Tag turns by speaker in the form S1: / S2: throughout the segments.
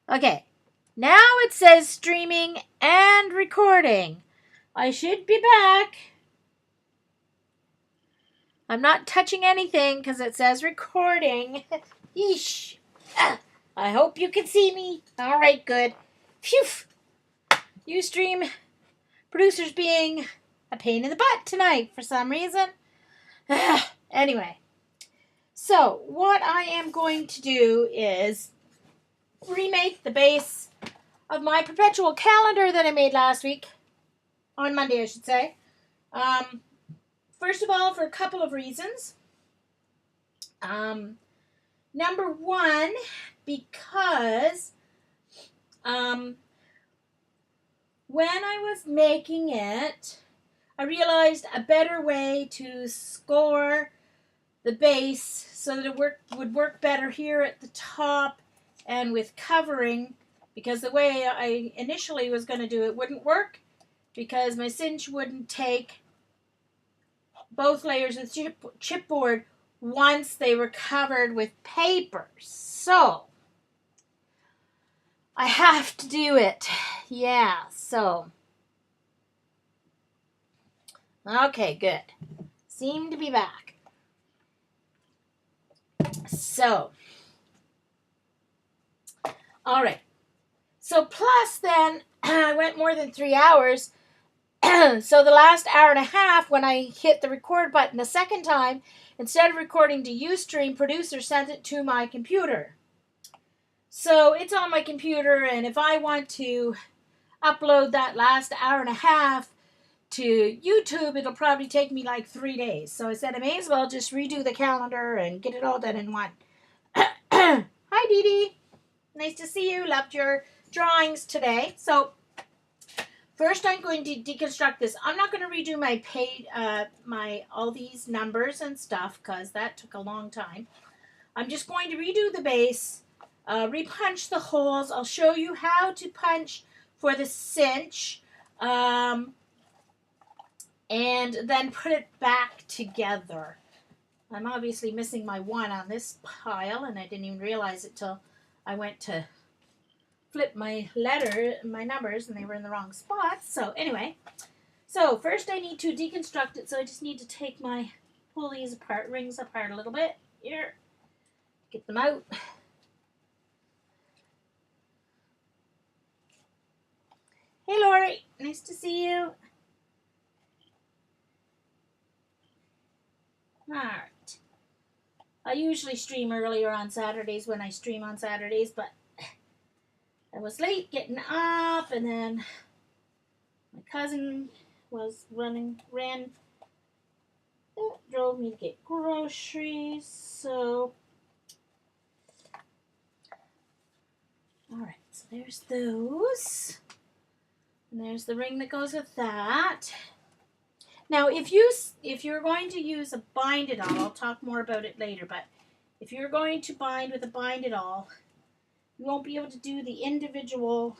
S1: Okay, now it says streaming and recording. I should be back. I'm not touching anything because it says recording. Yeesh. I hope you can see me. All right, good. Phew. Ustream producers being a pain in the butt tonight for some reason. Anyway, so what I am going to do is remake the base of my Perpetual calendar that I made last week. On Monday, I should say. First of all, for a couple of reasons. Number one, because when I was making it, I realized a better way to score the base so that it would work better here at the top and with covering, because the way I initially was going to do it wouldn't work because my cinch wouldn't take both layers of chipboard once they were covered with paper. So I have to do it. Yeah, so. Okay, good. Seem to be back. So. All right. So plus then, I went more than 3 hours. So the last hour and a half, when I hit the record button the second time, instead of recording to Ustream, producer sent it to my computer. So it's on my computer, and if I want to upload that last hour and a half to YouTube, it'll probably take me like 3 days. So I said I may as well just redo the calendar and get it all done in one. Hi, Dee Dee. Nice to see you. Loved your drawings today. So first I'm going to deconstruct this. I'm not going to redo my all these numbers and stuff because that took a long time. I'm just going to redo the base, repunch the holes. I'll show you how to punch for the cinch, and then put it back together. I'm obviously missing my 1 on this pile, and I didn't even realize it till I went to flip my numbers, and they were in the wrong spots. So anyway, so first I need to deconstruct it. So I just need to pull these rings apart a little bit. Here, get them out. Hey, Lori, nice to see you. All right. I usually stream earlier on Saturdays when I stream on Saturdays, but I was late getting up, and then my cousin drove me to get groceries, so. Alright, so there's those. And there's the ring that goes with that. Now, if you're going to use a bind it all, I'll talk more about it later, but if you're going to bind with a bind it all, you won't be able to do the individual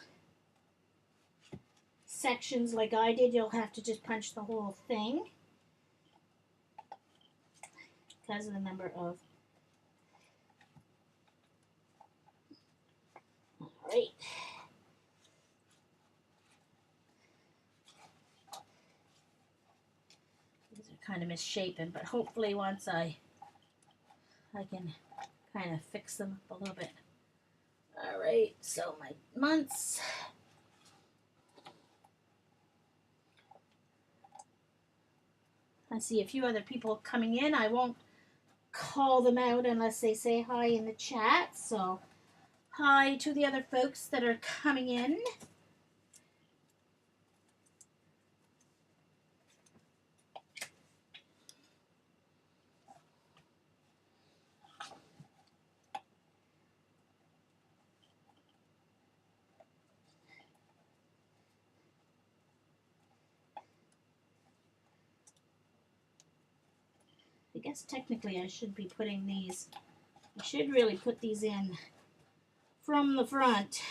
S1: sections like I did. You'll have to just punch the whole thing because of the number of. All right. These are kind of misshapen, but hopefully once I can kind of fix them up a little bit. All right, so my months. I see a few other people coming in. I won't call them out unless they say hi in the chat. So hi to the other folks that are coming in. I guess technically I should be putting these, I should really put these in from the front.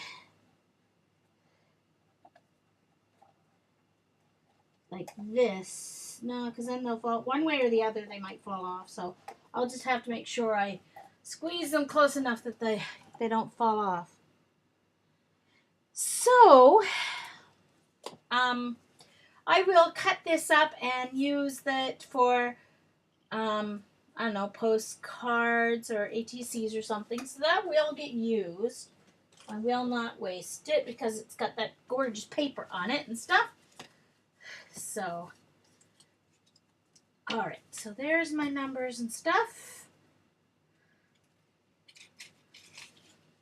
S1: Like this. No, because then they'll fall, one way or the other they might fall off. So I'll just have to make sure I squeeze them close enough that they don't fall off. So, I will cut this up and use that for, I don't know, postcards or ATCs or something. So that will get used. I will not waste it because it's got that gorgeous paper on it and stuff. So, all right. So there's my numbers and stuff.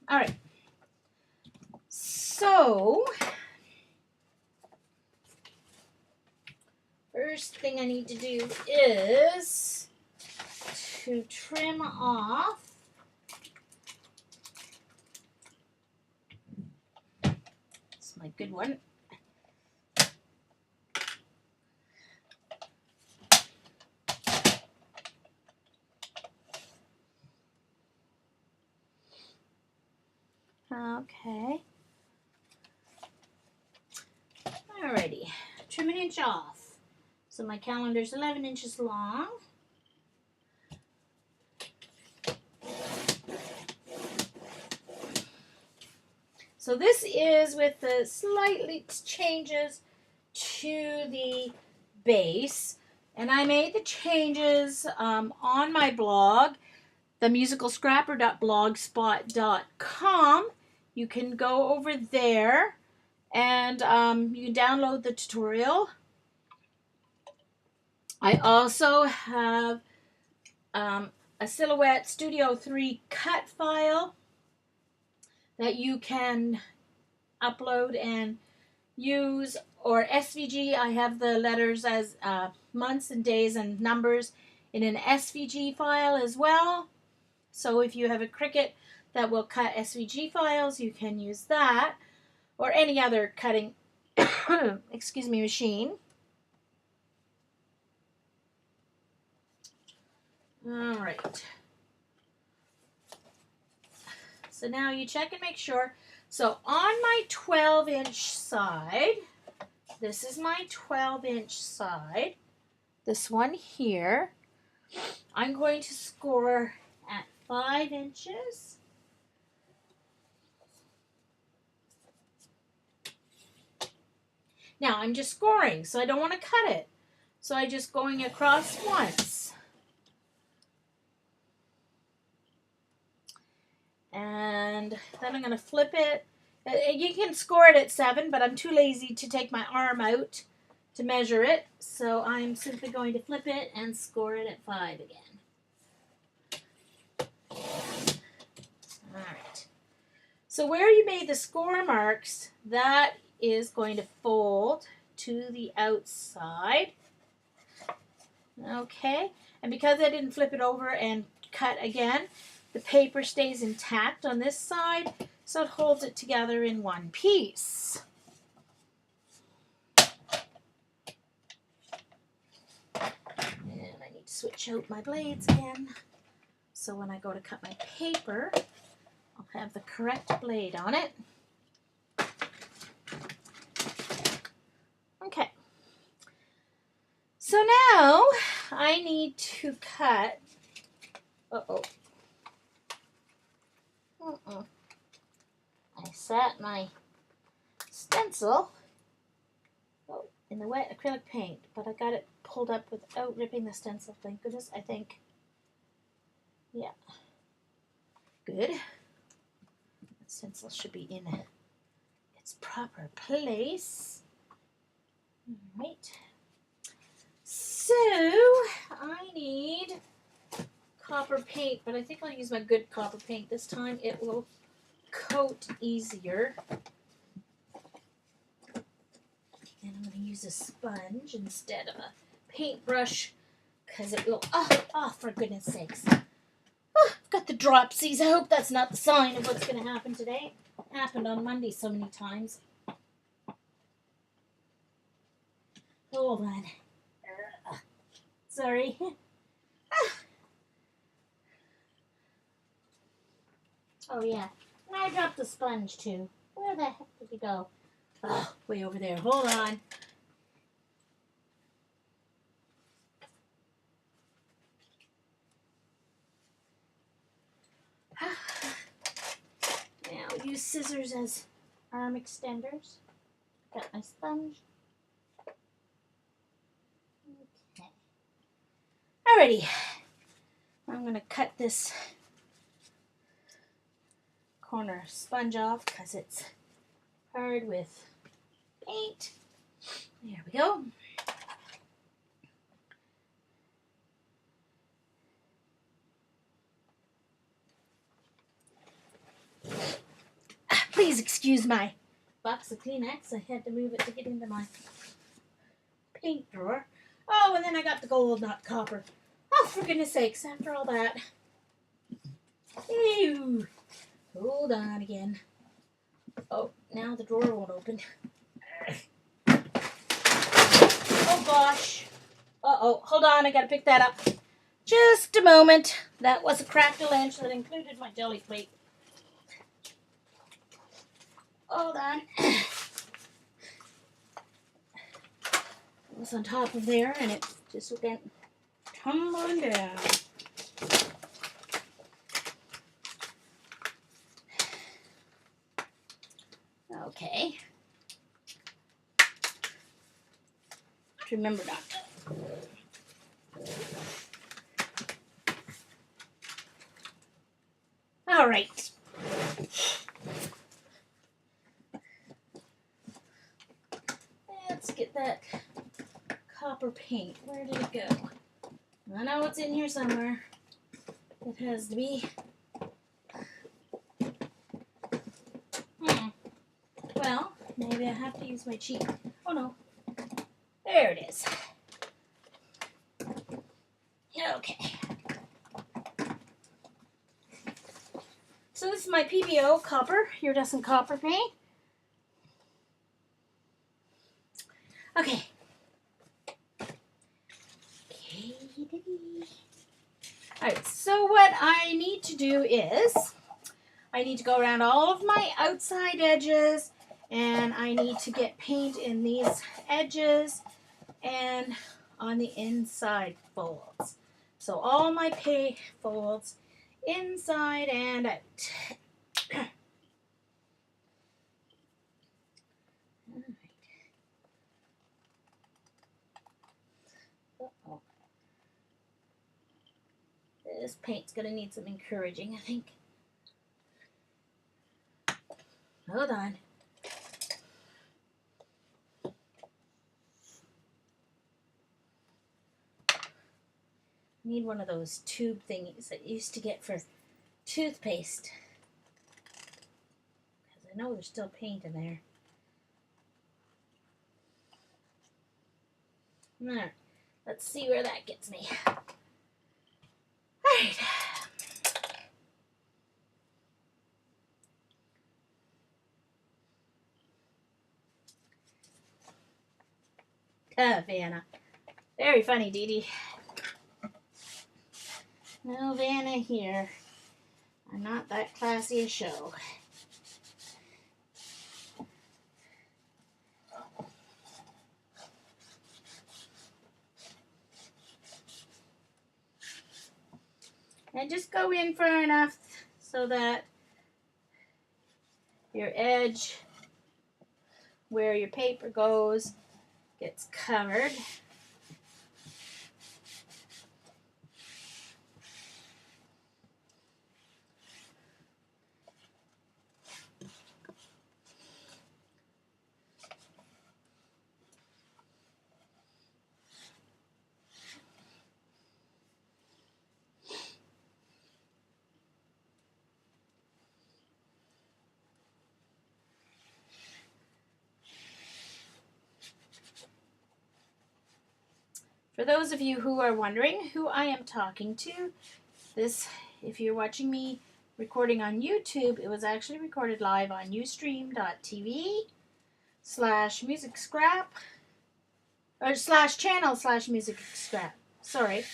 S1: All right. So, first thing I need to do is to trim off my good one. Okay. Alrighty. Trim an inch off. So my calendar's 11 inches long. So this is with the slightly changes to the base. And I made the changes on my blog, themusicalscrapper.blogspot.com. You can go over there and you can download the tutorial. I also have a Silhouette Studio 3 cut file that you can upload and use, or SVG. I have the letters as months and days and numbers in an SVG file as well. So if you have a Cricut that will cut SVG files, you can use that, or any other cutting machine. All right. So now you check and make sure. So on my 12-inch side, this is my 12-inch side, this one here, I'm going to score at 5 inches. Now I'm just scoring, so I don't want to cut it. So I'm just going across once. And then I'm going to flip it. You can score it at 7, but I'm too lazy to take my arm out to measure it. So I'm simply going to flip it and score it at 5 again. Alright. So where you made the score marks, that is going to fold to the outside. Okay. And because I didn't flip it over and cut again, the paper stays intact on this side, so it holds it together in one piece. And I need to switch out my blades again, so when I go to cut my paper, I'll have the correct blade on it. Okay. So now I need to cut. I sat my stencil in the wet acrylic paint, but I got it pulled up without ripping the stencil, thank goodness, I think. Yeah. Good. The stencil should be in its proper place. Alright. So, I need copper paint, but I think I'll use my good copper paint this time. It will coat easier. And I'm going to use a sponge instead of a paintbrush because it will, for goodness sakes. Got the dropsies. I hope that's not the sign of what's going to happen today. It happened on Monday so many times. Hold on. Sorry. Oh, yeah. And I dropped the sponge, too. Where the heck did it go? Oh, way over there. Hold on. Now, use scissors as arm extenders. Got my sponge. Okay. Alrighty. I'm going to cut this corner sponge off because it's hard with paint. There we go. Please excuse my box of Kleenex. I had to move it to get into my paint drawer. Oh, and then I got the gold, not copper. Oh, for goodness sakes, after all that. Ew. Hold on again. Oh, now the drawer won't open. Oh, gosh. Uh-oh, hold on, I gotta pick that up. Just a moment. That was a crack-a-lunch that included my jelly plate. Hold on. It was on top of there, and it just went tumbling down. Okay. Remember not to. All right. Let's get that copper paint. Where did it go? I know it's in here somewhere. It has to be. Well, maybe I have to use my cheek. Oh no. There it is. Okay. So this is my PBO copper, iridescent copper paint. Okay. Alright, so what I need to do is, I need to go around all of my outside edges, and I need to get paint in these edges and on the inside folds. So all my paint folds inside and out. Uh-oh. This paint's gonna need some encouraging, I think. Hold on. Need one of those tube thingies that you used to get for toothpaste. Because I know there's still paint in there. Alright, let's see where that gets me. Alright. Vanna. Very funny, Dee Dee. No Vanna here. I'm not that classy a show. And just go in far enough so that your edge where your paper goes gets covered. For those of you who are wondering who I am talking to, this, if you're watching me recording on YouTube, it was actually recorded live on ustream.tv/music scrap or /channel/music scrap. Sorry,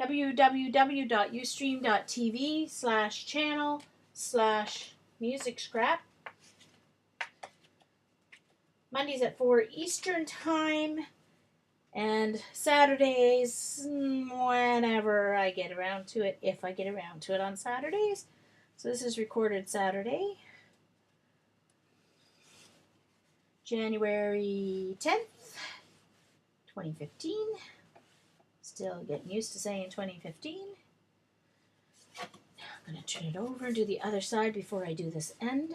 S1: www.ustream.tv/channel/music scrap. Mondays at 4 Eastern Time. And Saturdays, whenever I get around to it, if I get around to it on Saturdays. So this is recorded Saturday. January 10th, 2015. Still getting used to saying 2015. I'm going to turn it over and do the other side before I do this end.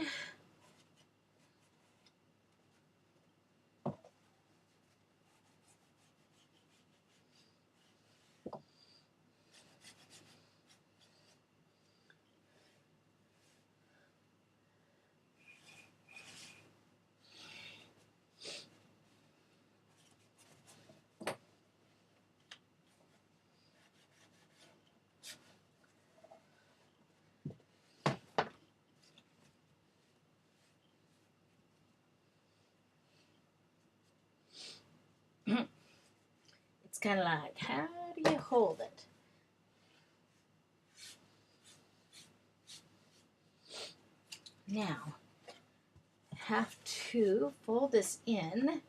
S1: It's kind of like, how do you hold it? Now, I have to fold this in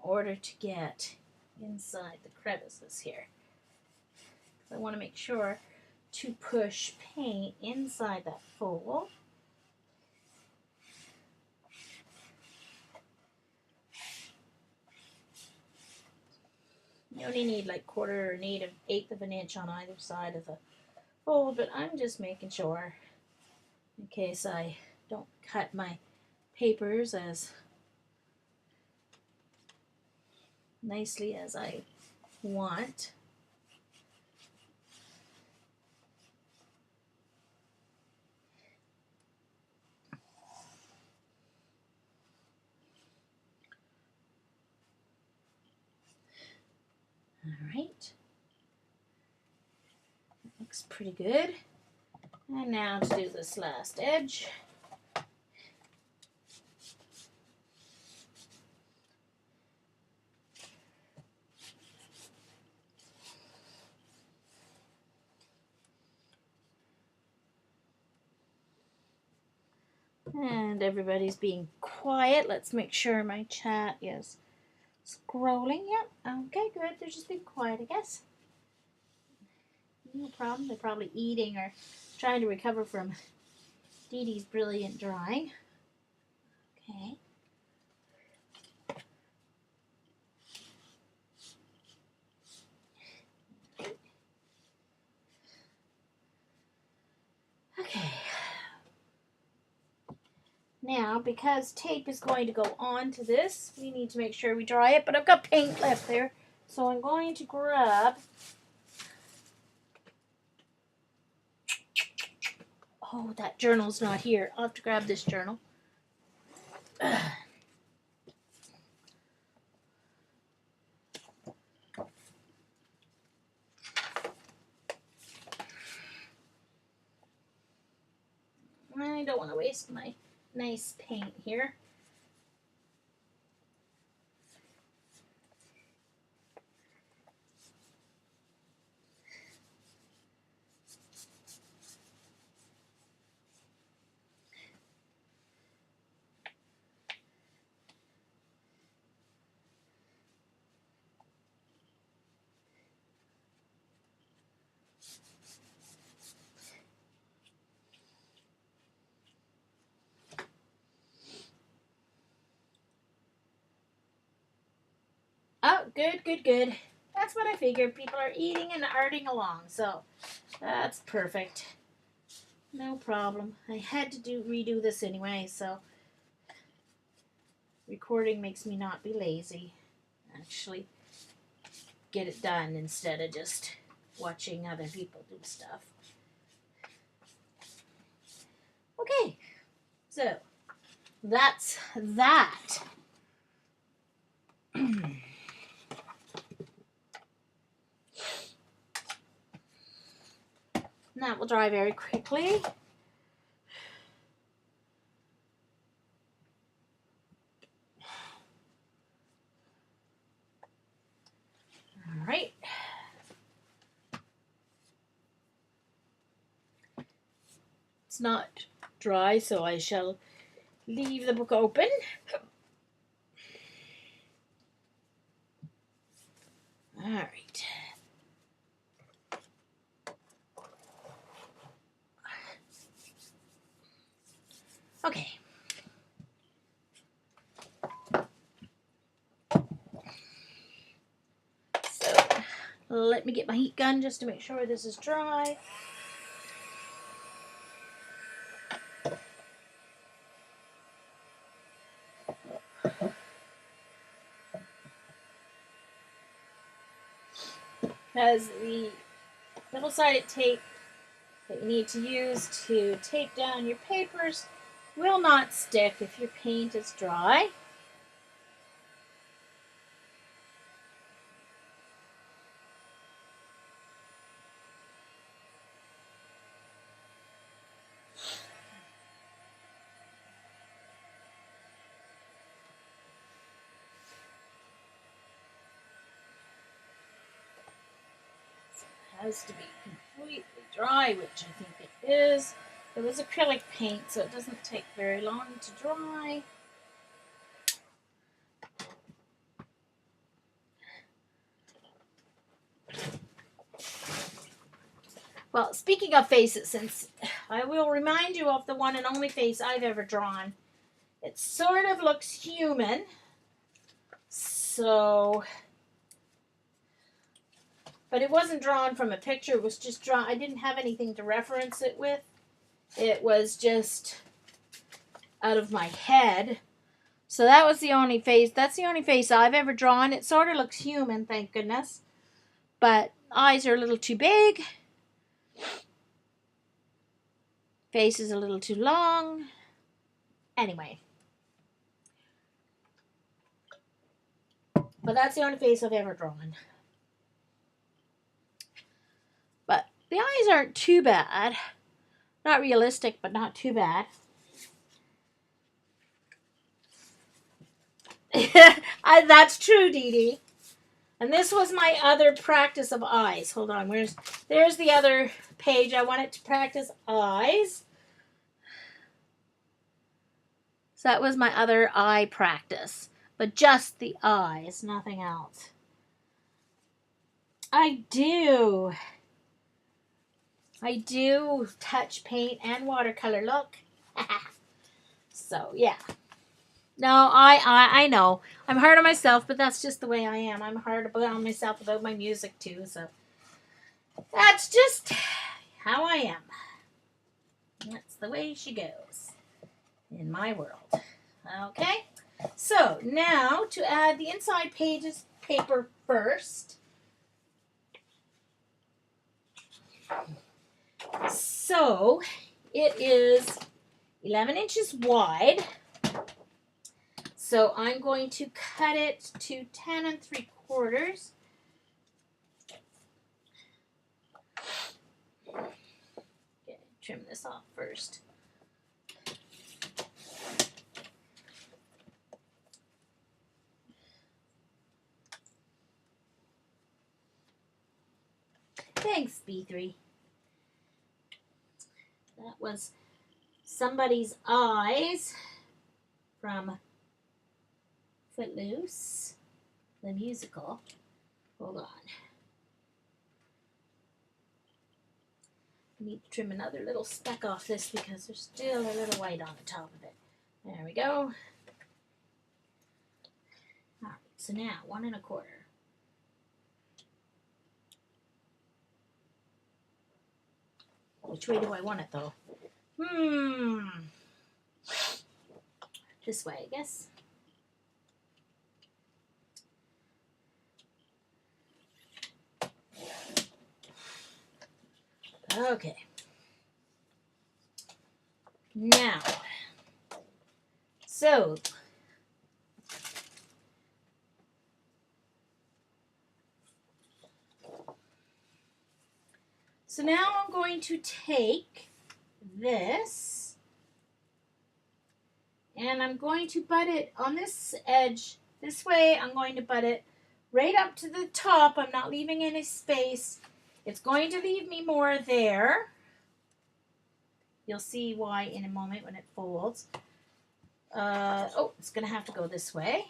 S1: order to get inside the crevices here. I want to make sure to push paint inside that fold. You only need like quarter or an eighth of an inch on either side of the fold, but I'm just making sure in case I don't cut my papers as nicely as I want. All right, that looks pretty good. And now to do this last edge. And everybody's being quiet. Let's make sure my chat is scrolling. Yep. Okay, good. They're just being quiet, I guess. No problem. They're probably eating or trying to recover from Dee Dee's brilliant drawing. Okay. Okay. Now, because tape is going to go on to this, we need to make sure we dry it, but I've got paint left there, so I'm going to grab... Oh, that journal's not here. I'll have to grab this journal. Ugh. I don't want to waste my nice paint here. Oh, good, good, good. That's what I figured. People are eating and arting along, so that's perfect. No problem. I had to redo this anyway, so recording makes me not be lazy. Actually, get it done instead of just watching other people do stuff. Okay, so that's that. That will dry very quickly. All right. It's not dry, so I shall leave the book open. All right. Okay. So let me get my heat gun just to make sure this is dry. Because the double-sided tape that you need to use to tape down your papers will not stick if your paint is dry. It has to be completely dry, which I think it is. It was acrylic paint, so it doesn't take very long to dry. Well, speaking of faces, since I will remind you of the one and only face I've ever drawn. It sort of looks human. So, but it wasn't drawn from a picture. It was just drawn. I didn't have anything to reference it with. It was just out of my head. So that was the only face. That's the only face I've ever drawn. It sort of looks human, thank goodness. But eyes are a little too big. Face is a little too long. Anyway. But that's the only face I've ever drawn. But the eyes aren't too bad. Not realistic, but not too bad. That's true, Dee Dee. And this was my other practice of eyes. Hold on, there's the other page. I wanted to practice eyes. So that was my other eye practice. But just the eyes, nothing else. I do touch paint and watercolor. Look. So, yeah. No, I know. I'm hard on myself, but that's just the way I am. I'm hard on myself about my music, too. So, that's just how I am. That's the way she goes in my world. Okay? So, now to add the inside pages paper first. So, it is 11 inches wide. So I'm going to cut it to 10 3/4. Okay, trim this off first. Thanks, B3. That was somebody's eyes from Footloose, the musical. Hold on. I need to trim another little speck off this because there's still a little white on the top of it. There we go. Alright, so now 1 1/4. Which way do I want it though? This way, I guess. Okay. Now, so now I'm going to take this and I'm going to butt it on this edge. This way I'm going to butt it right up to the top. I'm not leaving any space. It's going to leave me more there. You'll see why in a moment when it folds. Oh, it's going to have to go this way.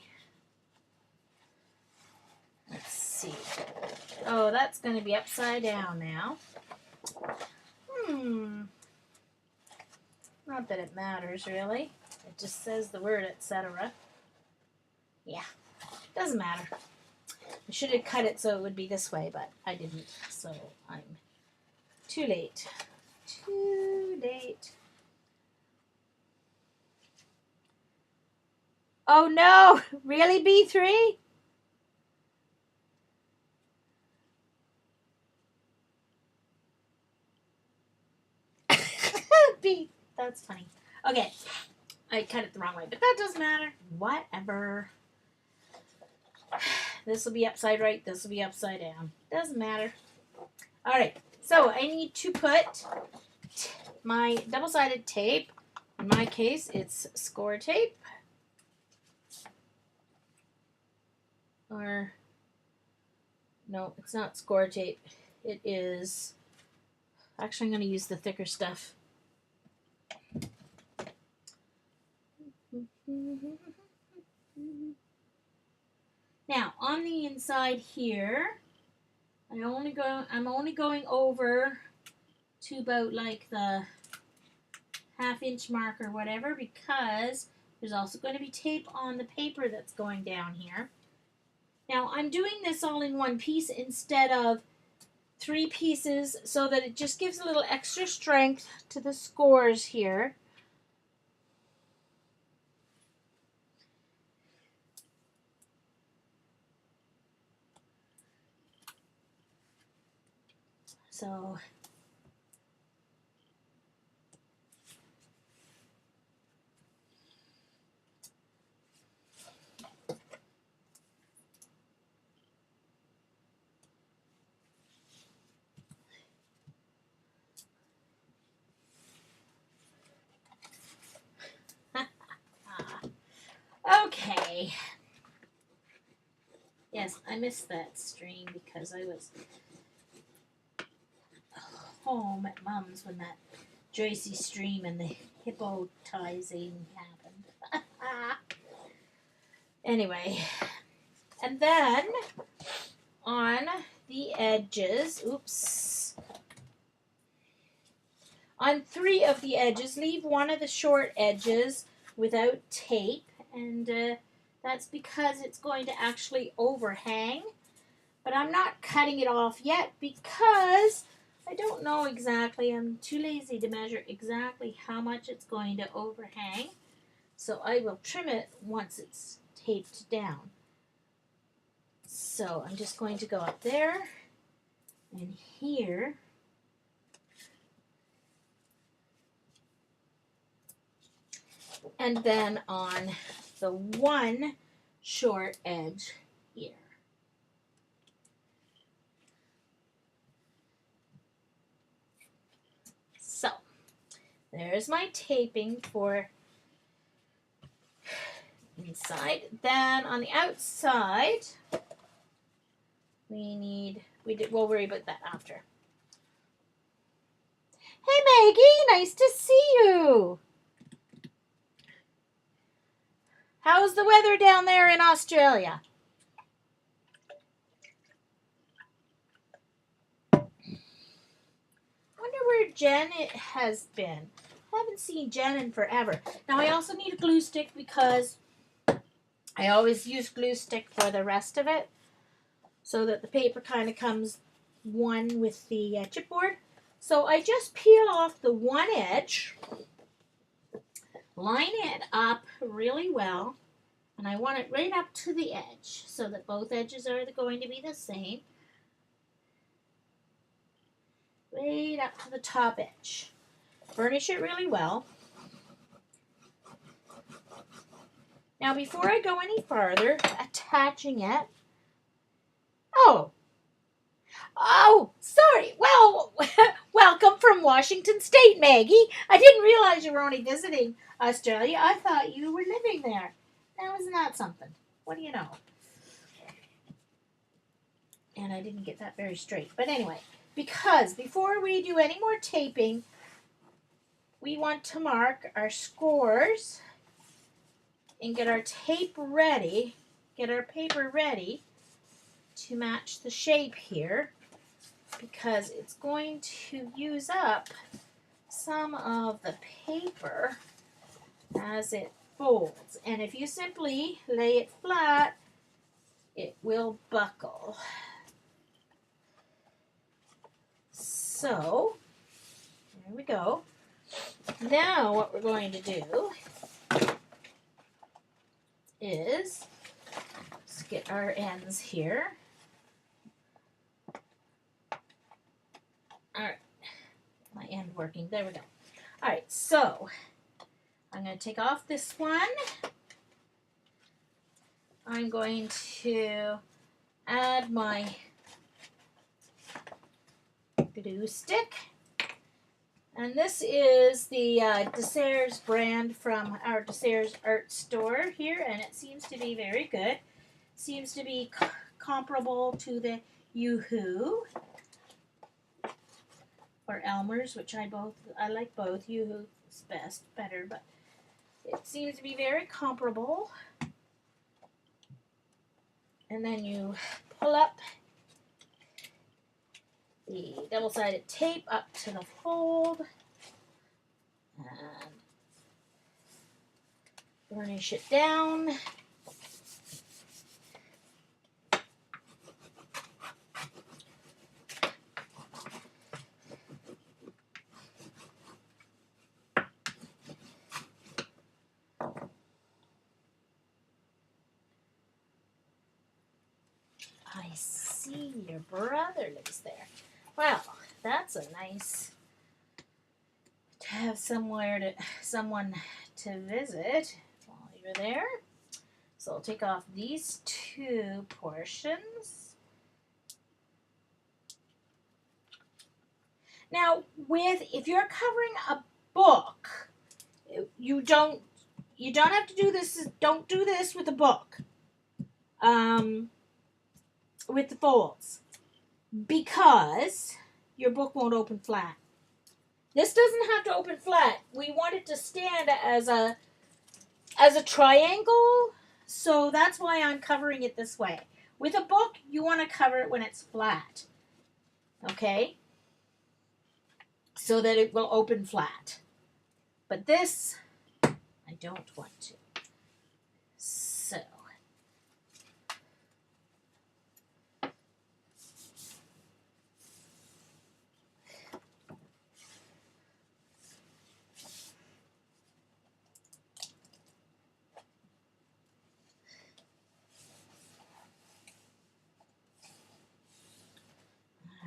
S1: Let's see. Oh, that's going to be upside down now. Not Not that it matters, really. It just says the word, etc. Yeah, doesn't matter. I should have cut it so it would be this way, but I didn't. So I'm too late. Too late. Oh no! Really, B3? B. That's funny. Okay. I cut it the wrong way, but that doesn't matter. Whatever. This will be upside right. This will be upside down. Doesn't matter. All right. So I need to put my double-sided tape. In my case, it's score tape. Or, no, it's not score tape. It is, actually I'm going to use the thicker stuff. Now, on the inside here, I'm only going over to about like the half-inch mark or whatever, because there's also going to be tape on the paper that's going down here. Now, I'm doing this all in one piece instead of 3 pieces so that it just gives a little extra strength to the scores here. So okay. Yes, I missed that stream because I was home at Mom's when that Joycey stream and the hypnotizing happened. Anyway, and then on the edges, oops, on 3 of the edges, leave one of the short edges without tape, and that's because it's going to actually overhang. But I'm not cutting it off yet because I don't know exactly. I'm too lazy to measure exactly how much it's going to overhang. So I will trim it once it's taped down. So I'm just going to go up there and here. And then on the one short edge here. So there's my taping for inside. Then on the outside, we'll worry about that after. Hey Maggie, nice to see you. How's the weather down there in Australia? Wonder where Jen has been. I haven't seen Jen in forever. Now I also need a glue stick because I always use glue stick for the rest of it so that the paper kind of comes one with the chipboard. So I just peel off the one edge, line it up really well, and I want it right up to the edge so that both edges are going to be the same. Right up to the top edge. Burnish it really well. Now before I go any farther, attaching it. Oh, sorry. Well, welcome from Washington State, Maggie. I didn't realize you were only visiting Australia. I thought you were living there. Now, isn't that something? What do you know? And I didn't get that very straight. But anyway, because before we do any more taping, we want to mark our scores and get our tape ready, get our paper ready to match the shape here, because it's going to use up some of the paper as it folds. And if you simply lay it flat, it will buckle. So, there we go. Now what we're going to do is let's get our ends here. All right, my end working. There we go. All right, so I'm going to take off this one. I'm going to add my glue stick. And this is the Desserts brand from our Desserts art store here, and it seems to be very good. Seems to be comparable to the Yoo-Hoo or Elmer's, which I like both. Yoo-Hoo is better, but it seems to be very comparable. And then you pull up the double-sided tape up to the fold and burnish it down. I see your brother lives there. Well, that's a nice to have someone to visit while you're there. So I'll take off these two portions. Now, if you're covering a book, you don't have to do this. Don't do this with a book. With the folds, because your book won't open flat. This doesn't have to open flat. We want it to stand as a triangle, so that's why I'm covering it this way. With a book, you want to cover it when it's flat, okay? So that it will open flat. But this, I don't want to. So,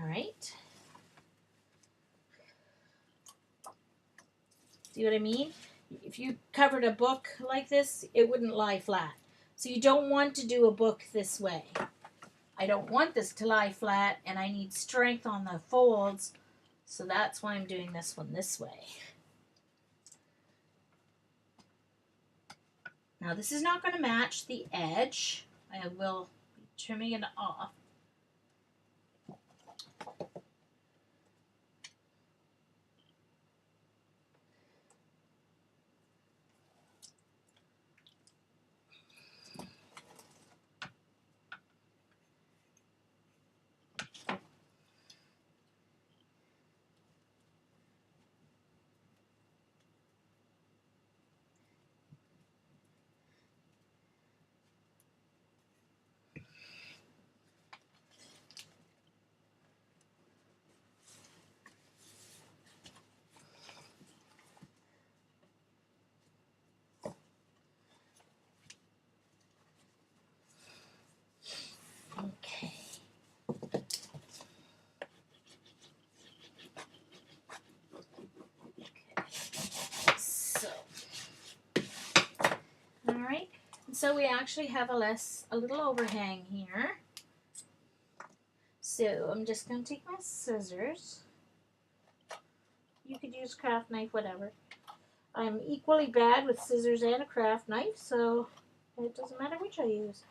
S1: all right. See what I mean? If you covered a book like this, it wouldn't lie flat. So you don't want to do a book this way. I don't want this to lie flat, and I need strength on the folds, so that's why I'm doing this one this way. Now this is not going to match the edge. I will be trimming it off. Okay. So, all right. And so we actually have a little overhang here. So I'm just going to take my scissors. You could use craft knife, whatever. I'm equally bad with scissors and a craft knife, so it doesn't matter which I use.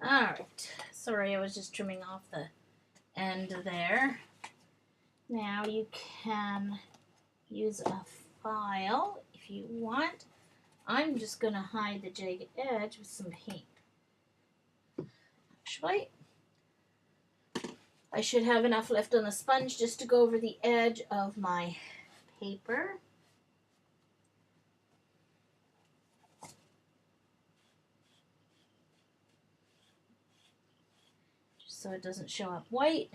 S1: Alright, sorry, I was just trimming off the end there. Now you can use a file if you want. I'm just going to hide the jagged edge with some paint. Actually, I should have enough left on the sponge just to go over the edge of my paper. Just so it doesn't show up white.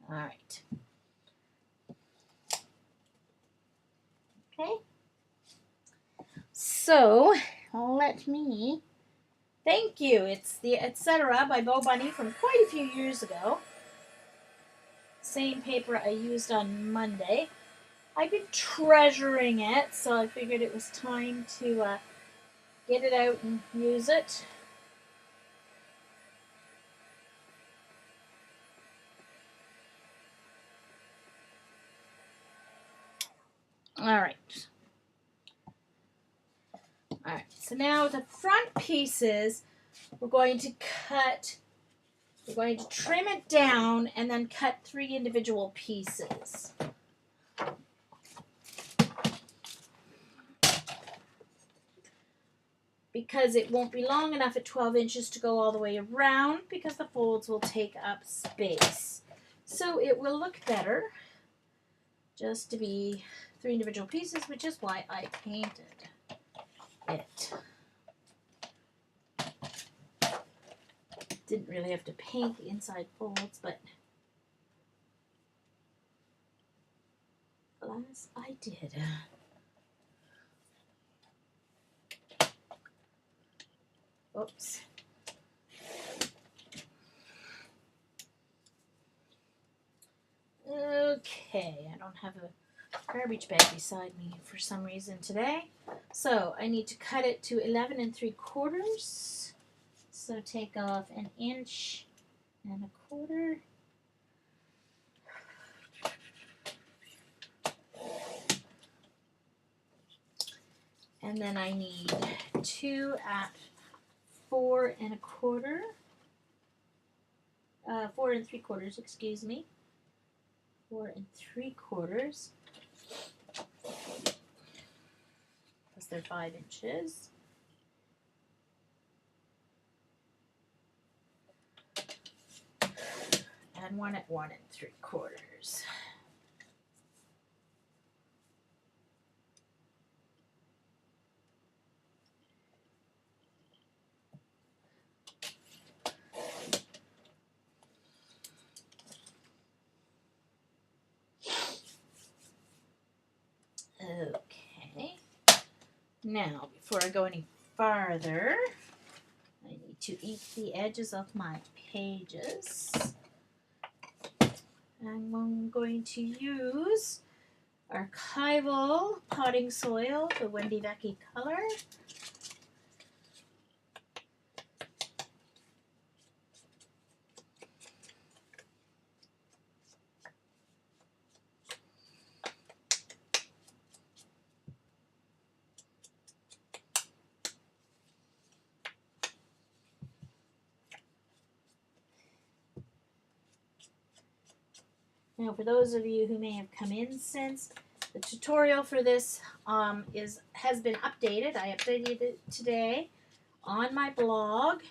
S1: All right. Okay. So, let me thank you. It's the Etc. by Bo Bunny from quite a few years ago. Same paper I used on Monday. I've been treasuring it, so I figured it was time to get it out and use it. Alright. Alright, so now the front pieces, we're going to trim it down and then cut 3 individual pieces. Because it won't be long enough at 12 inches to go all the way around because the folds will take up space. So it will look better just to be 3 individual pieces, which is why I painted it. Didn't really have to paint the inside folds, but alas, I did. Oops. Okay, I don't have a garbage bag beside me for some reason today. So I need to cut it to 11 3/4. So take off 1 1/4 inches. And then I need 2 at 4 1/4. 4 3/4, excuse me. 4 3/4. Because they're 5 inches. And 1 at 1 3/4. Okay. Now, before I go any farther, I need to ink the edges of my pages. And I'm going to use Archival Potting Soil, the Wendy Vecchi color. Now, for those of you who may have come in since, the tutorial for this has been updated. I updated it today on my blog.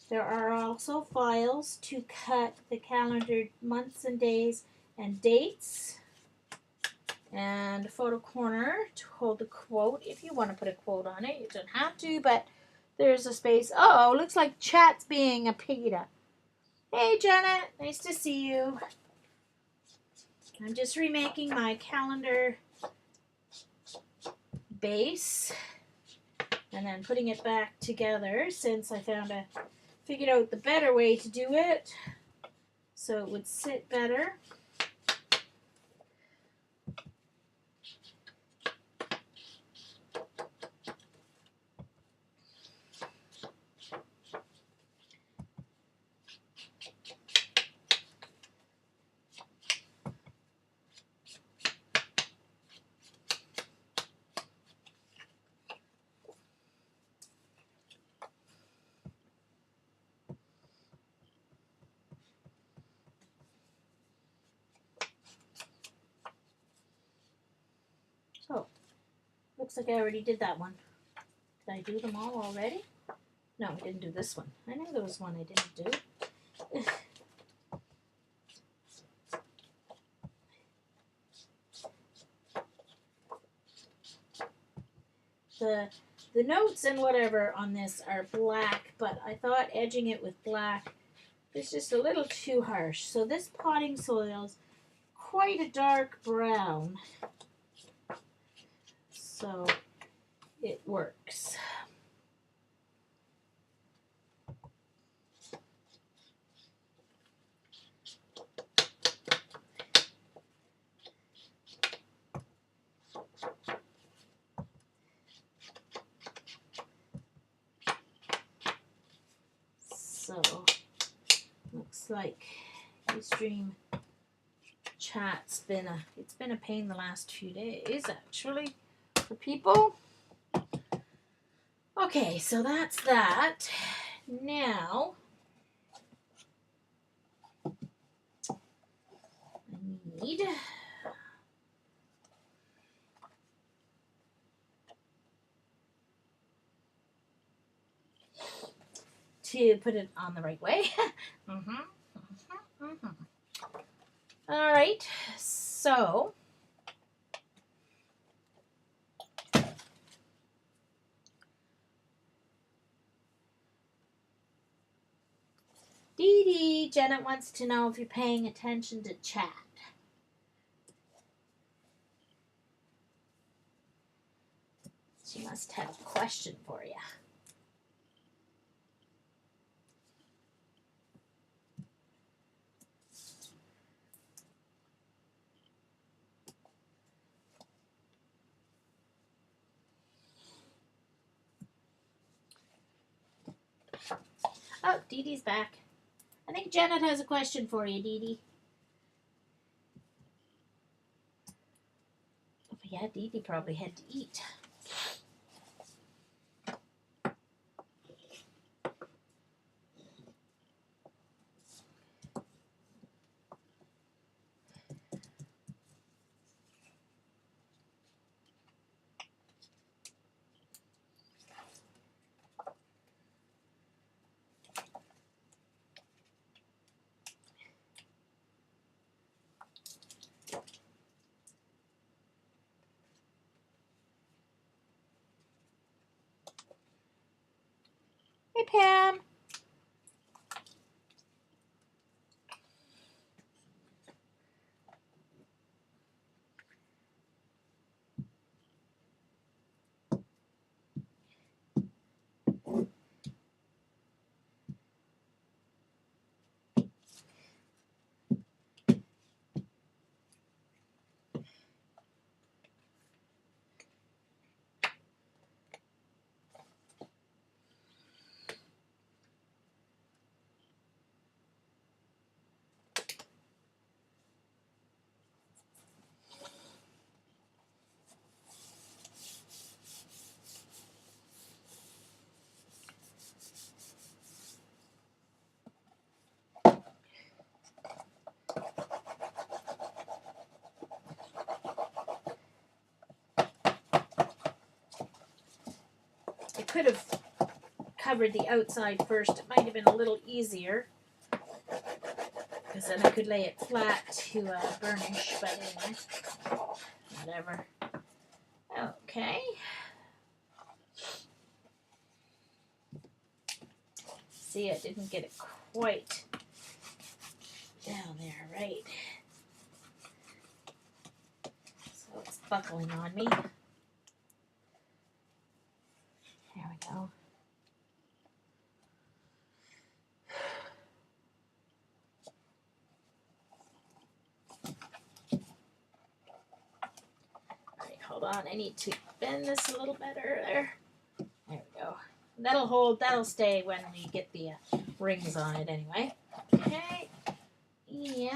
S1: There are also files to cut the calendar months and days and dates. And a photo corner to hold the quote. If you want to put a quote on it, you don't have to, but there's a space. Oh, looks like chat's being a pita. Hey, Janet. Nice to see you. I'm just remaking my calendar base and then putting it back together since I figured out the better way to do it so it would sit better. looks like I already did that one. Did I do them all already? No, I didn't do this one. I knew there was one I didn't do. The notes and whatever on this are black, but I thought edging it with black is just a little too harsh. So this potting soil's quite a dark brown. So it works. So looks like Ustream chat's been a pain the last few days actually for people. Okay, so that's that. Now I need to put it on the right way. All right, so Dee Dee, Janet wants to know if you're paying attention to chat. She must have a question for you. Oh, Dee Dee's back. I think Janet has a question for you, Dee Dee. Oh, yeah, Dee Dee probably had to eat. Hey, Pam. I could have covered the outside first. It might have been a little easier because then I could lay it flat to burnish, but anyway, whatever. Okay. See, I didn't get it quite down there, right? So it's buckling on me. There we go. Hold on, I need to bend this a little better there. There we go. That'll hold, that'll stay when we get the rings on it anyway. Okay, and you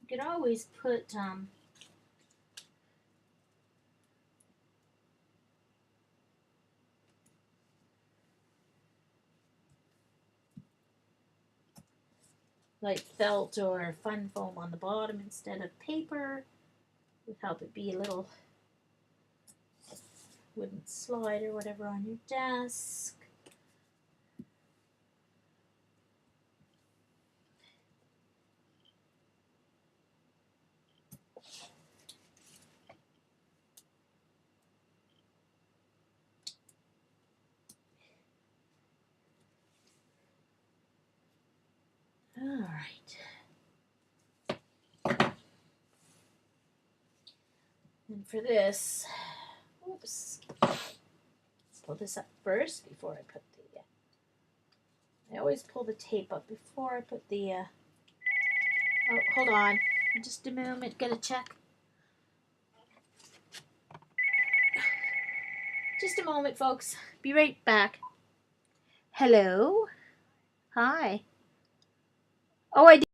S1: could always put like felt or fun foam on the bottom instead of paper would help it be a little wouldn't slide or whatever on your desk. All right. And for this, oops, let's pull this up first before I put the, I always pull the tape up before I put the, oh, hold on, just a moment, gotta check. Just a moment, folks, be right back. Hello? Hi. Oh, I did.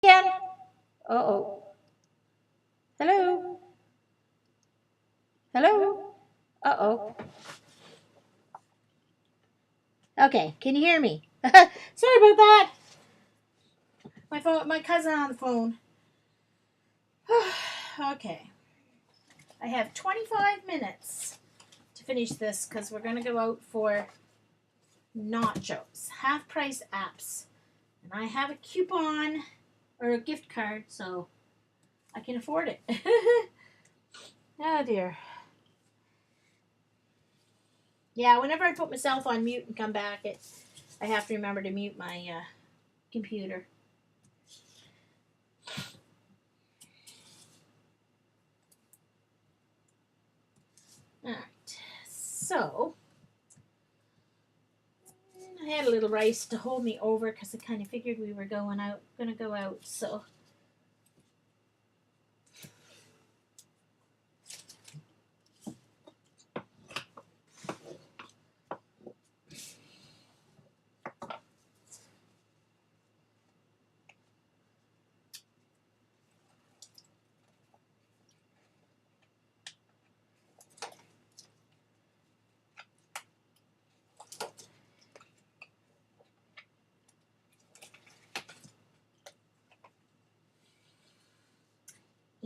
S1: Again. Uh-oh. Hello? Hello? Uh-oh. Okay, can you hear me? Sorry about that. My cousin on the phone. Okay. I have 25 minutes to finish this because we're going to go out for nachos. Half price apps. And I have a coupon or a gift card, so I can afford it. Oh dear. Yeah, whenever I put myself on mute and come back, I have to remember to mute my computer. Alright, so I had a little rice to hold me over because I kind of figured we were gonna go out, so.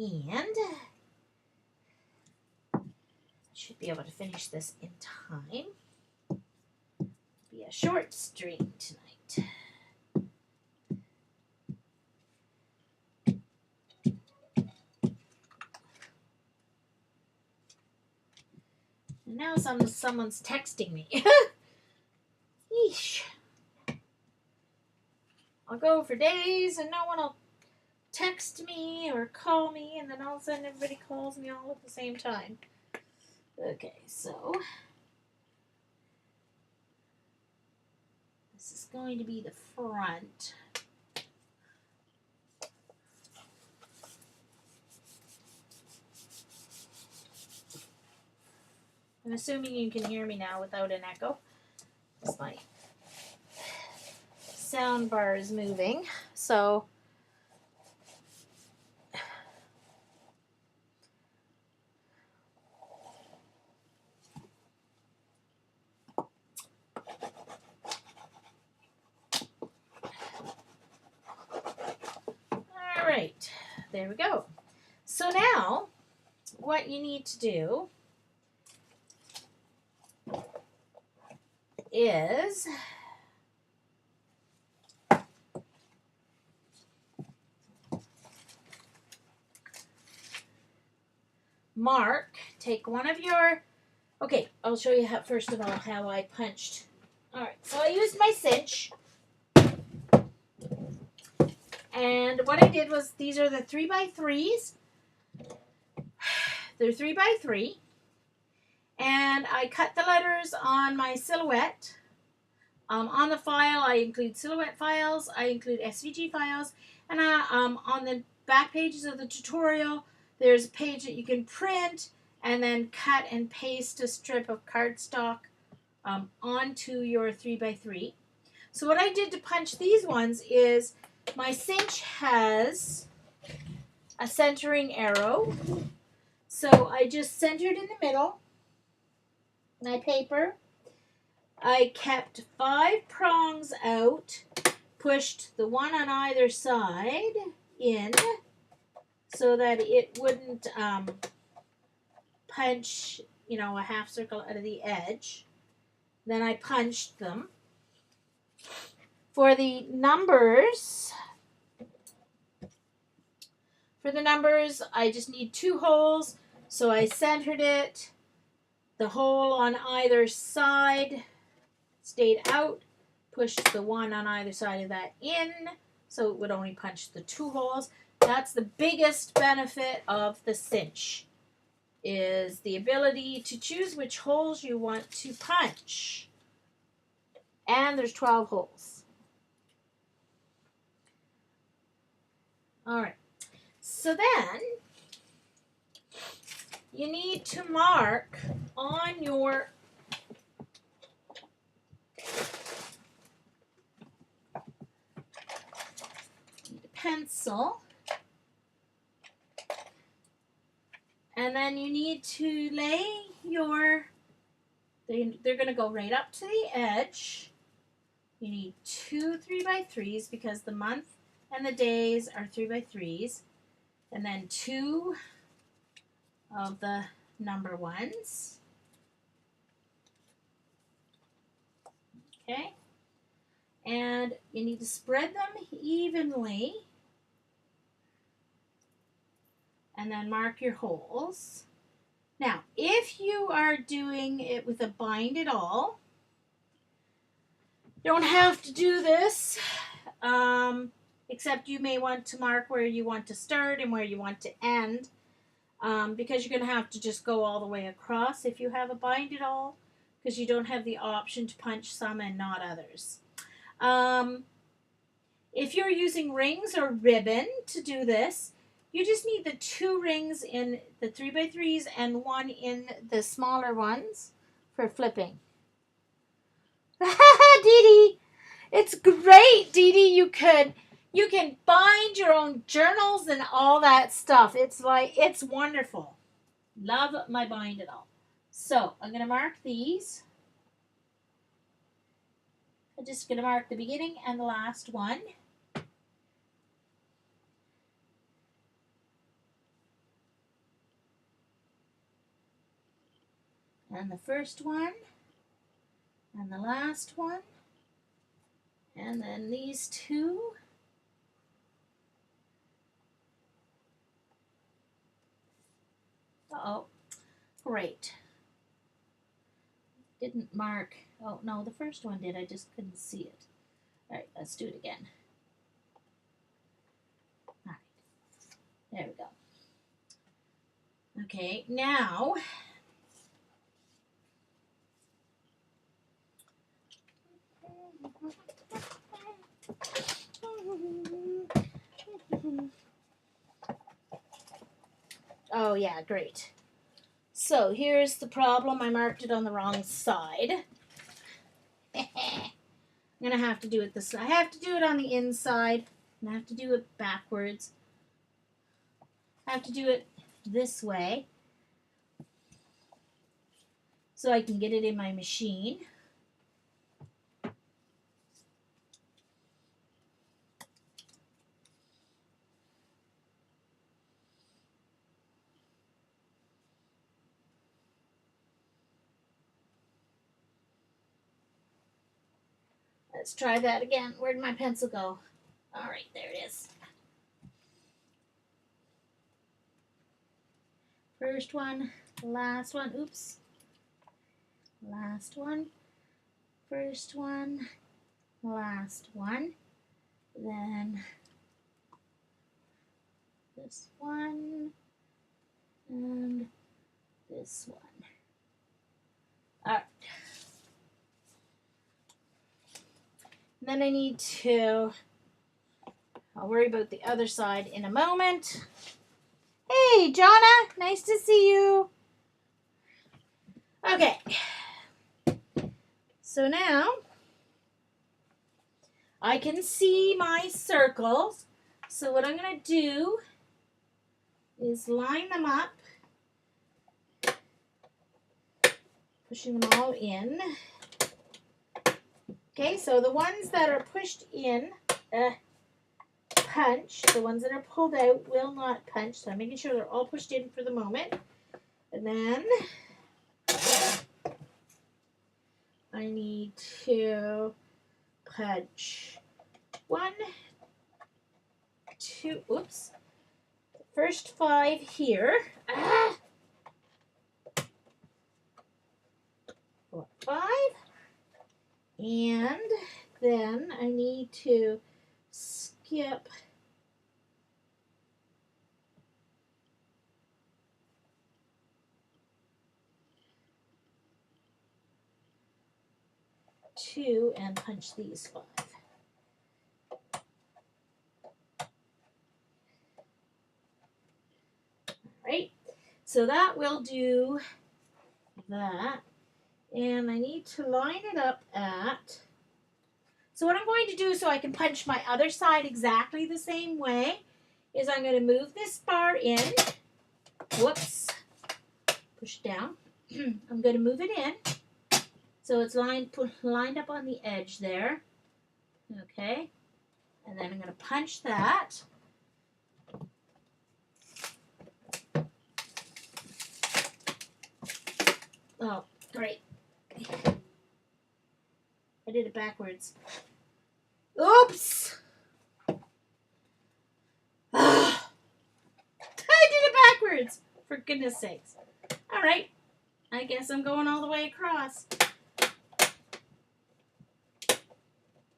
S1: And I should be able to finish this in time. Be a short stream tonight. And now someone's texting me. Yeesh. I'll go for days and no one will text me or call me, and then all of a sudden everybody calls me all at the same time. Okay, so this is going to be the front. I'm assuming you can hear me now without an echo. My sound bar is moving, so all right, there we go. So now what you need to do is take one of your, okay, I'll show you how, first of all, how I punched. All right, so I used my cinch, and what I did was, these are the 3x3s. They're 3x3, and I cut the letters on my silhouette. On the file, I include silhouette files, I include SVG files, and on the back pages of the tutorial, there's a page that you can print and then cut and paste a strip of cardstock onto your 3x3. So what I did to punch these ones is, my cinch has a centering arrow. So I just centered in the middle my paper. I kept 5 prongs out, pushed the one on either side in so that it wouldn't punch, a half circle out of the edge. Then I punched them. For the numbers, I just need 2 holes, so I centered it. The hole on either side stayed out, pushed the one on either side of that in, so it would only punch the 2 holes. That's the biggest benefit of the cinch, is the ability to choose which holes you want to punch. And there's 12 holes. All right. So then, you need to mark on your pencil, and then you need to lay your, they're going to go right up to the edge. You need 2 3x3s because the month and the days are 3x3s, and then 2 of the number ones. Okay, and you need to spread them evenly, and then mark your holes. Now, if you are doing it with a bind it all, you don't have to do this, except you may want to mark where you want to start and where you want to end, because you're going to have to just go all the way across if you have a bind it all, because you don't have the option to punch some and not others. If you're using rings or ribbon to do this, you just need the 2 rings in the 3x3s and 1 in the smaller ones for flipping. Dee Dee, it's great, Dee Dee. You can bind your own journals and all that stuff. It's wonderful. Love my bind it all. So I'm gonna mark these. I'm just gonna mark the beginning and the last one. And the first one, and the last one, and then these 2. Uh-oh, great. Didn't mark, oh no, the first one did, I just couldn't see it. All right, let's do it again. All right, there we go. Okay, now, oh yeah, great. So here's the problem. I marked it on the wrong side. I'm going to have to do it this way. I have to do it on the inside, and I have to do it backwards. I have to do it this way so I can get it in my machine. Let's try that again. Where'd my pencil go? All right, there it is. First one, last one. Oops. Last one. First one, last one. Then this one and this one. All right. Then I need to, I'll worry about the other side in a moment. Hey, Jonna, nice to see you. Okay. So now I can see my circles. So what I'm going to do is line them up, pushing them all in. Okay, so the ones that are pushed in punch. The ones that are pulled out will not punch. So I'm making sure they're all pushed in for the moment. And then I need to punch 1, 2, oops. The first 5 here. 4, 5. And then I need to skip 2 and punch these 5. Alright, so that will do that. And I need to line it up at, so what I'm going to do so I can punch my other side exactly the same way is I'm going to move this bar in. Whoops. Push down. I'm going to move it in. So it's lined up on the edge there. Okay. And then I'm going to punch that. Oh, great. I did it backwards. Oops! I did it backwards! For goodness sakes. Alright. I guess I'm going all the way across.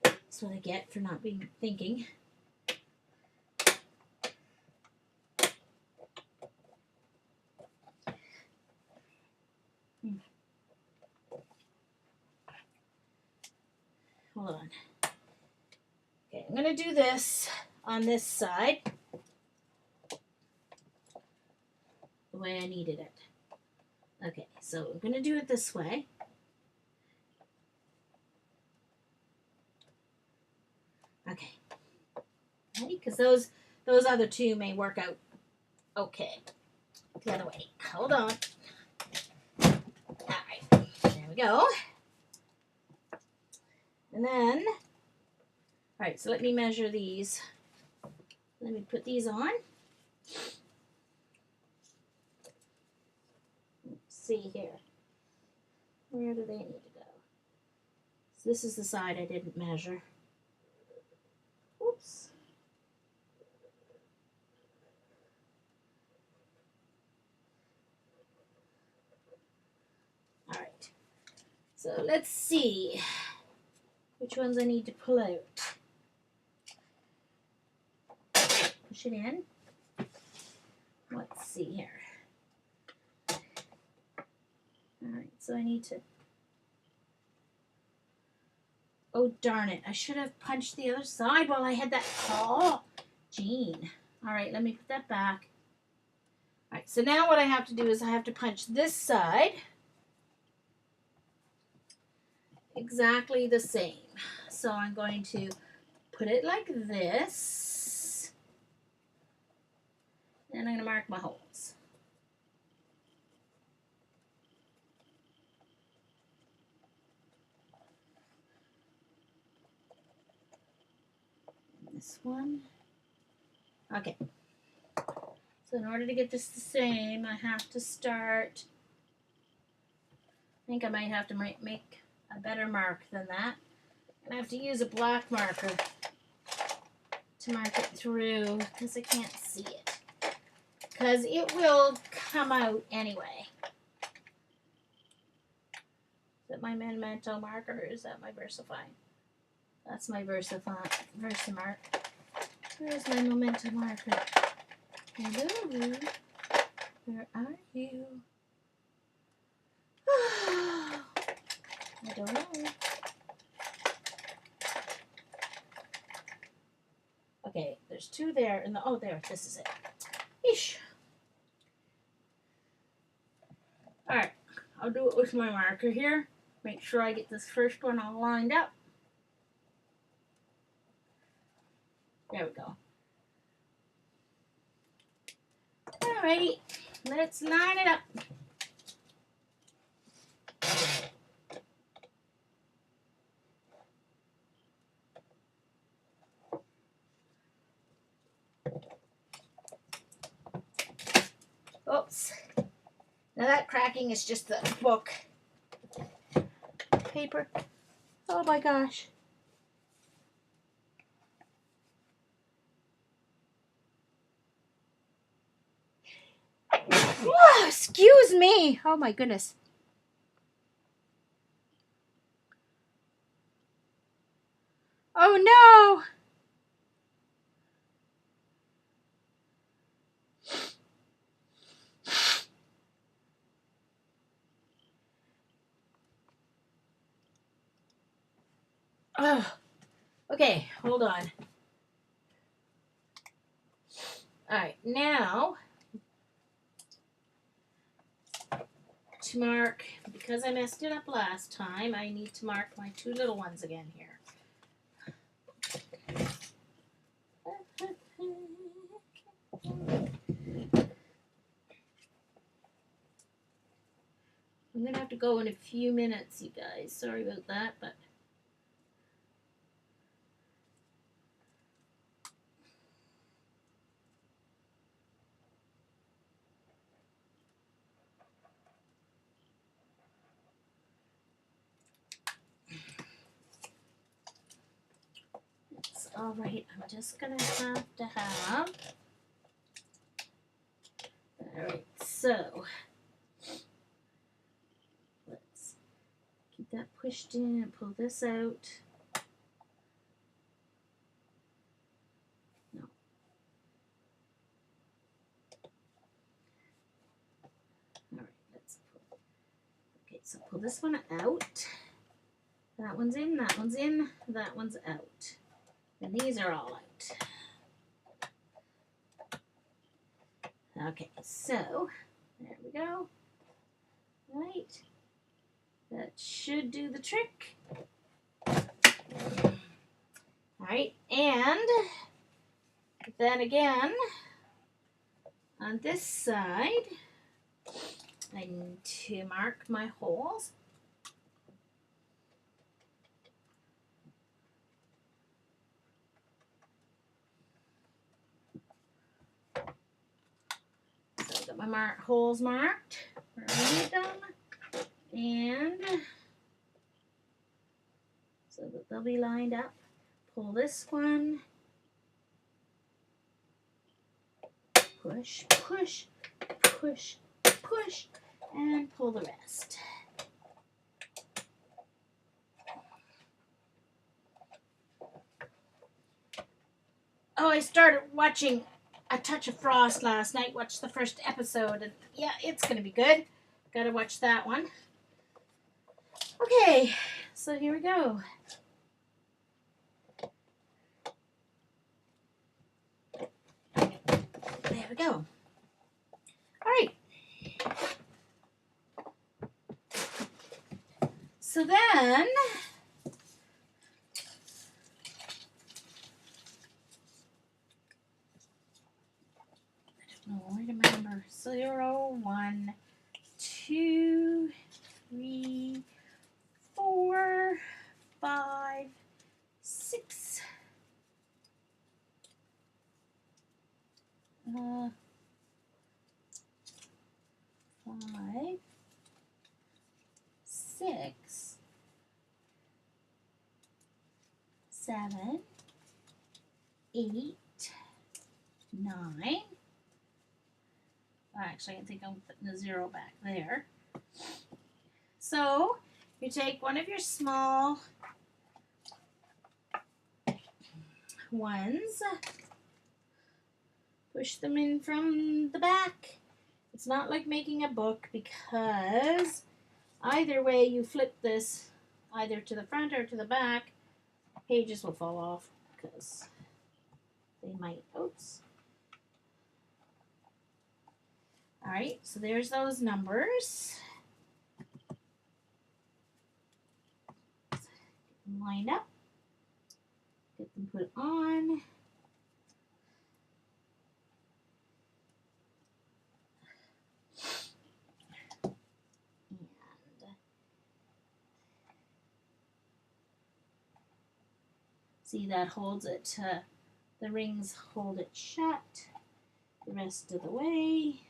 S1: That's what I get for not thinking. Hold on. Okay, I'm going to do this on this side the way I needed it. Okay, so I'm going to do it this way. Okay. Because those other two may work out okay. The other way. Hold on. Alright. There we go. And then, alright, so let me measure these. Let me put these on. Let's see here. Where do they need to go? So this is the side I didn't measure. Oops. Alright. So let's see which ones I need to pull out. Push it in. Let's see here. Alright, so I need to... Oh, darn it. I should have punched the other side while I had that... Oh, Jean. Alright, let me put that back. Alright. Alright, so now what I have to do is I have to punch this side exactly the same. So I'm going to put it like this, and I'm going to mark my holes. This one. Okay. So in order to get this the same, I have to start, I think I might have to make a better mark than that. And I have to use a black marker to mark it through because I can't see it. Because it will come out anyway. Is that my Memento marker or is that my VersaFine? That's my VersaMark. Where's my Memento marker? Hello? Where are you? I don't know. Okay, there's two there, and oh, there, this is it. Eesh. All right, I'll do it with my marker here. Make sure I get this first one all lined up. There we go. Alrighty, let's line it up. Oops. Now that cracking is just the book paper. Oh my gosh. Oh, excuse me. Oh my goodness. Oh no. Oh. Okay, hold on. Alright, now to mark, because I messed it up last time, I need to mark my two little ones again here. I'm going to have to go in a few minutes, you guys. Sorry about that, but it's all right. I'm just going to have. All right, so let's keep that pushed in and pull this out. No. All right, let's pull. Okay, so pull this one out. That one's in, that one's in, that one's out. And these are all out. Okay, so there we go. Right. That should do the trick. Alright, and then again, on this side, I need to mark my holes. So I've got my holes marked. Where I need them. And so that they'll be lined up. Pull this one. Push, push, push, push, and pull the rest. Oh, I started watching A Touch of Frost last night. Watched the first episode, and yeah, it's gonna be good. Gotta watch that one. Okay, so here we go. There we go. So then, where did my number? 0, 1, 2, 3, 4, 5, 6. 5, 6, 7, 8, 9. Actually, I think I'm putting the 0 back there. So you take one of your small ones, push them in from the back. It's not like making a book, because either way you flip this, either to the front or to the back, pages will fall off because they might. Oops. All right, so there's those numbers. Get them lined up. Get them put on. And see, that holds it. The rings hold it shut the rest of the way.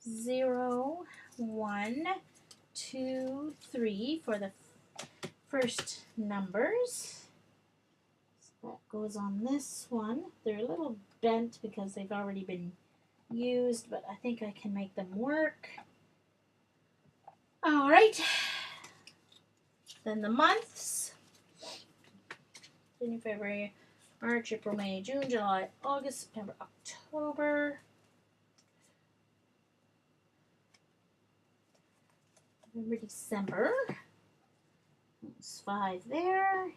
S1: 0, 1, 2, 3 for the first numbers. So that goes on this one. They're a little bent because they've already been used, but I think I can make them work. All right. Then the months: January, February, March, April, May, June, July, August, September, October, November, December. There's 5 there.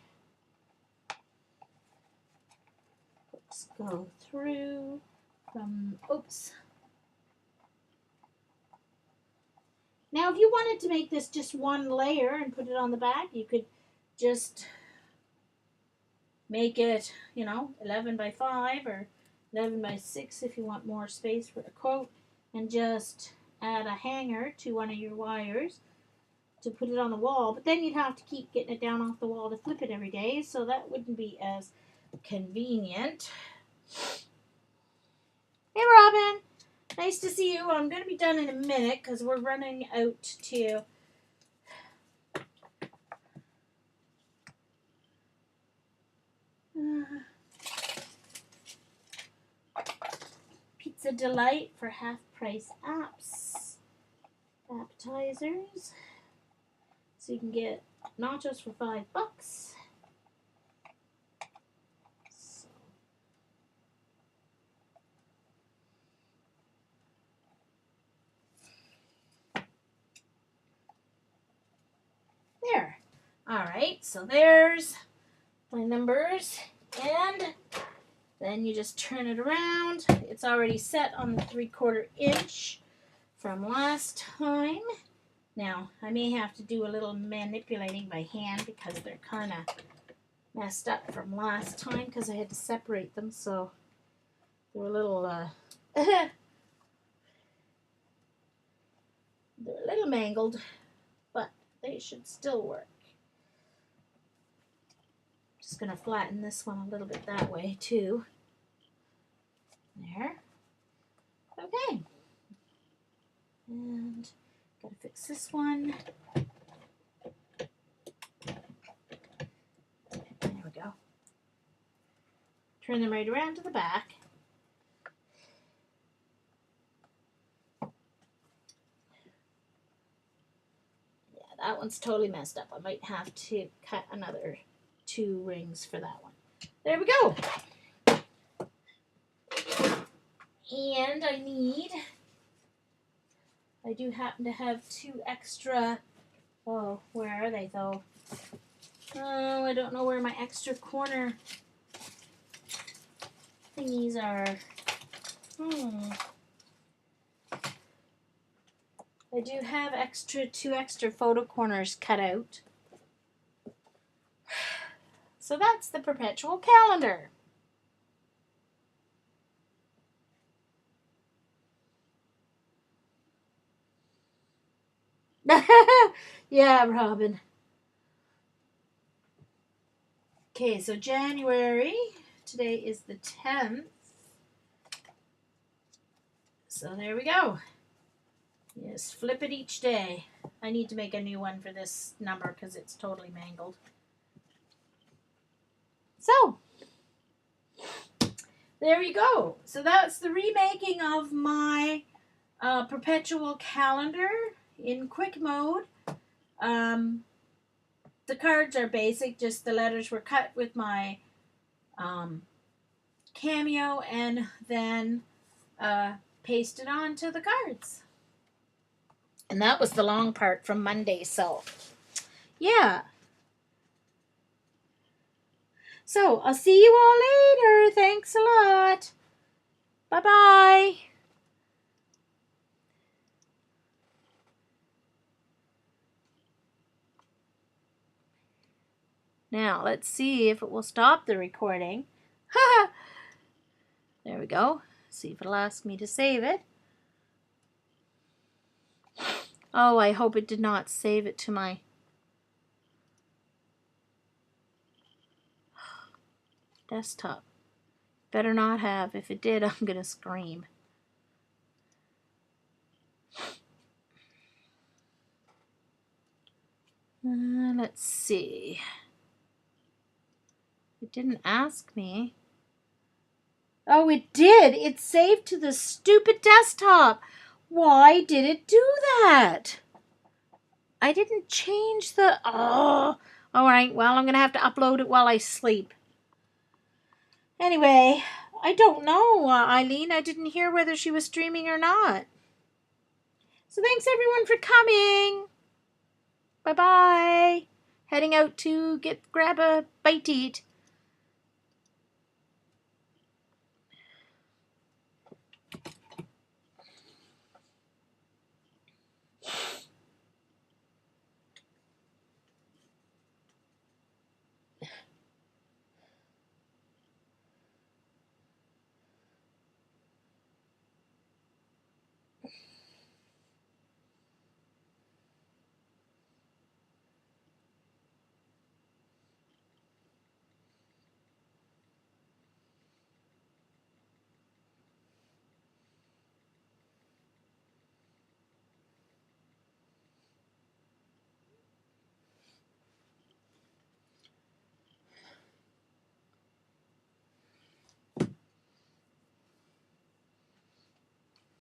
S1: Let's go through from, oops. Now, if you wanted to make this just one layer and put it on the back, you could just make it, 11 by 5 or 11 by 6 if you want more space for a quote, and just add a hanger to one of your wires to put it on the wall. But then you'd have to keep getting it down off the wall to flip it every day, so that wouldn't be as convenient. Hey, Robin. Nice to see you. I'm going to be done in a minute because we're running out to Pizza Delight for half-price appetizers. So you can get nachos for $5. So. There. All right, so there's my numbers, and then you just turn it around. It's already set on the 3/4 inch from last time. Now, I may have to do a little manipulating by hand because they're kind of messed up from last time because I had to separate them, so they're a little, they're a little mangled, but they should still work. Just going to flatten this one a little bit that way, too. There. Okay. And gotta fix this one. There we go. Turn them right around to the back. Yeah, that one's totally messed up. I might have to cut another 2 rings for that one. There we go. And I do happen to have 2 extra, oh, where are they though? Oh, I don't know where my extra corner hoping these are... I do have two extra photo corners cut out. So that's the Perpetual calendar. Yeah, Robin. Okay, so January. Today is the 10th. So there we go. Yes, flip it each day. I need to make a new one for this number because it's totally mangled. So, there you go. So that's the remaking of my Perpetual calendar in quick mode. The cards are basic, just the letters were cut with my Cameo and then pasted onto the cards. And that was the long part from Monday, so yeah. So I'll see you all later. Thanks a lot. Bye-bye. Now, let's see if it will stop the recording. There we go. See if it'll ask me to save it. Oh, I hope it did not save it to my... desktop. Better not have. If it did, I'm going to scream. Let's see. It didn't ask me. Oh, it did. It saved to the stupid desktop. Why did it do that? I didn't change the... Oh, all right. Well, I'm going to have to upload it while I sleep. Anyway, I don't know, Eileen. I didn't hear whether she was streaming or not. So thanks, everyone, for coming. Bye-bye. Heading out to grab a bite to eat.